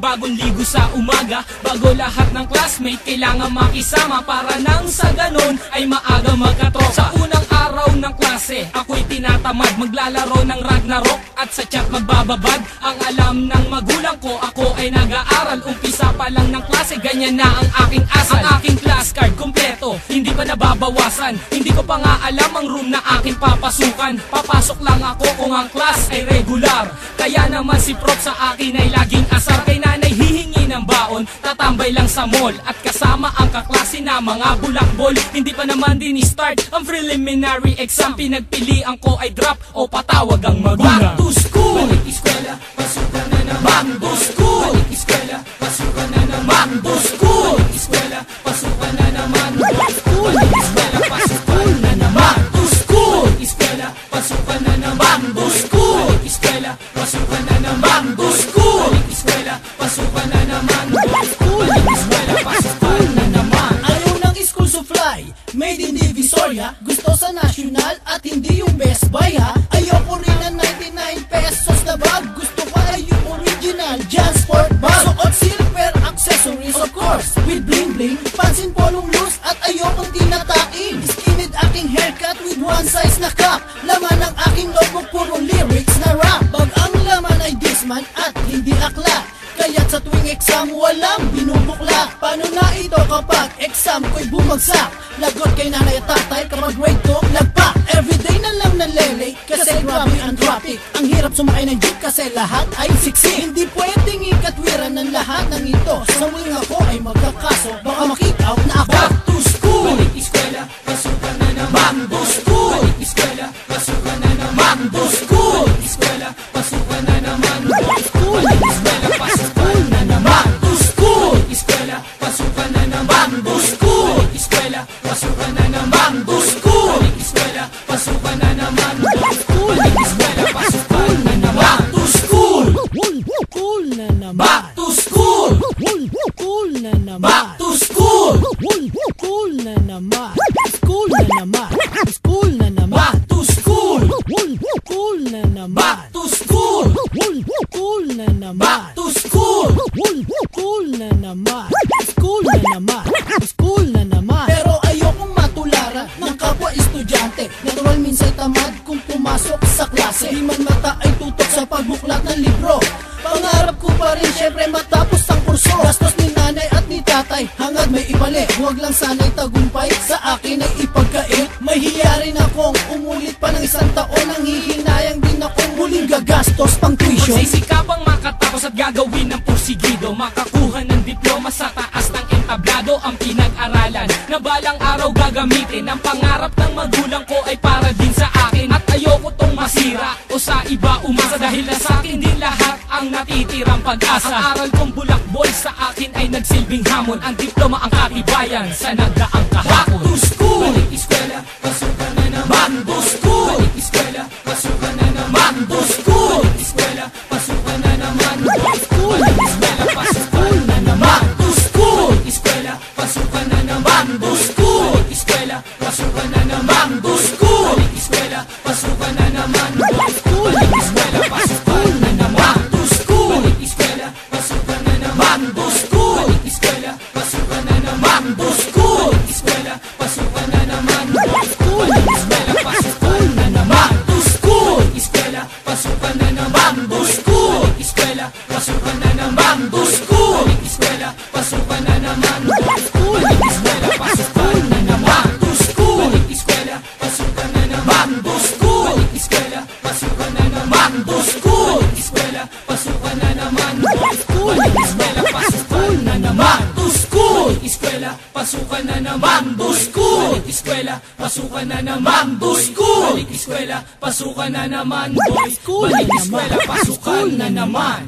bagong ligo sa umaga. Bago lahat ng classmate, kailangan makisama para nang sa ganon ay maaga magkatropa. Sa unang araw ng klase, ako'y tinatamad maglalaro ng Ragnarok at sa chat magbababad. Ang alam ng magulang ko, ako ay nag-aaral. Umpisa pa lang ng klase, ganyan na ang aking asal. Ang aking class card kompleto, hindi pa nababawasan. Hindi ko pa nga alam ang room na aking papasukan. Papasok lang ako kung ang class ay regular. Kaya naman si prof sa akin ay laging asar. Kay nanay hihingi ng baon, tatambay lang sa mall. At kasama ang kaklase na mga bulakbol. Hindi pa naman din i-start ang preliminary exam. Pinagpilian ko ay drop o patawag ang magulang. Back to school! Balik eskwela, pasukan na naman. Back to school! Balik eskwela, pasukan na naman. Back to school! Balik eskwela, pasukan na naman. Back to school! Balik eskwela, pasukan na naman. Back to school! Balik eskwela, pasukan na naman. Back to school! Balik eskwela, pasukan na naman. Back to school! Balik eskwela, pasukan na naman. Back to school! Balik eskwela, pasukan na naman. Ayaw ng school supply, made in Divisoria. Gusto sa national at hindi yung Best Buy ha. Ayoko rin ng 99 pesos na bag. Gusto ko ay yung original Jansport bag. Suot silver accessories of course, with bling bling, pansin polong loose at ayokong tinatain. Skinhead aking haircut with one size na cap. Laman ng aking notebook puro lyrics na rap. Bag ang laman ay disman at hindi akla. Kaya't sa tuwing exam walang binubukla. Paano na ito kapag exam ko'y bumagsak? Lagot kay nanay at tatay kapag grade 2 lagpak. Everyday na lang nalelate kasi grabe ang traffic. Ang hirap sumakay ng jeep kasi lahat ay siksi. Hindi pwedeng ikatwiran ng lahat ng ito. Sa wing ako ay magkakaso, baka ma-kick out na ako. Back to school! Balik eskwela, pasukan na naman. Back to school! Balik eskwela, pasukan na naman. Back to school! Balik eskwela, pasukan na naman. Back to school! Balik eskwela, pasukan na naman. Back to school! Balik eskwela, pasukan na naman. Back to school! Balik eskwela, pasukan na naman. Back to school! Balik eskwela, pasukan na naman. Back to school! Balik eskwela, pasukan na naman. Back to school! Cool na naman. Back to school! Cool na naman. Back to school! Cool na naman. School na naman. School na naman. Back to school! Cool na naman. Back to school! Cool na naman. Back to school! Cool na naman. School na naman. School na naman. Pero ayokong matularan ng kapwa estudyante. Natural minsan tamad kung pumasok sa klase. Di man mata ay tutok sa pagbuklat ng libro. Pangarap ko pa rin syempre matapos ang kurso. Gastos ni nanay at ni tatay, hangad may ibalik. Huwag lang sana'y tagumpay, sa akin ay ipagkait. May hiya rin akong umulit pa ng isang taon. Nang hihinayang din akong muling gagastos pang tuition. Magsisikapang makatapos at gagawin ng porsigido. Makakuha ng diploma sa taas ng entablado. Ang pinag-aralan na balang araw gagamitin. Ang pangarap ng magulang ko ay para din sa akin. At ayoko tong masira o sa iba umasa. Dahil na sa akin din lahat ang natitirang pag-asa. Ang aral kong bulakbol sa akin ay nagsilbing hamon. Ang diploma ang katibayan sa nagdaang kahapon. Back to school! Balik eskwela, pasukan na naman. Back to school! Balik eskwela, pasukan na naman. Back to school! Balik eskwela, pasukan na naman. Back to school! Balik eskwela, pasukan na naman. Back to school! Balik eskwela, pasukan na naman. Back to school! Balik eskwela, pasukan na naman. Back to school! Balik eskwela, pasukan na naman. Back to school! Balik eskwela, pasukan na naman. Back to school! Balik eskwela, pasukan na naman. Back to school! Balik eskwela, pasukan na naman. Back to school! Balik eskwela, pasukan na naman. Back to school! Balik eskwela, pasukan na naman. Back to school! Balik eskwela, pasukan na naman. Back to school! Balik eskwela, pasukan na naman. Back to school! Balik eskwela, pasukan na naman. Back to school! Balik eskwela, pasukan na naman. Back to school! Balik eskwela, pasukan na naman. Back to school! Balik eskwela, pasukan na naman. Back to school! Balik eskwela, pasukan na naman. Back to school! Balik eskwela, pasukan na naman. Back to school! Eskwela, pasukan na naman. To school! Eskwela, pasukan na naman. To school! Balik eskwela, pasukan na naman. Balik eskwela, pasukan na naman.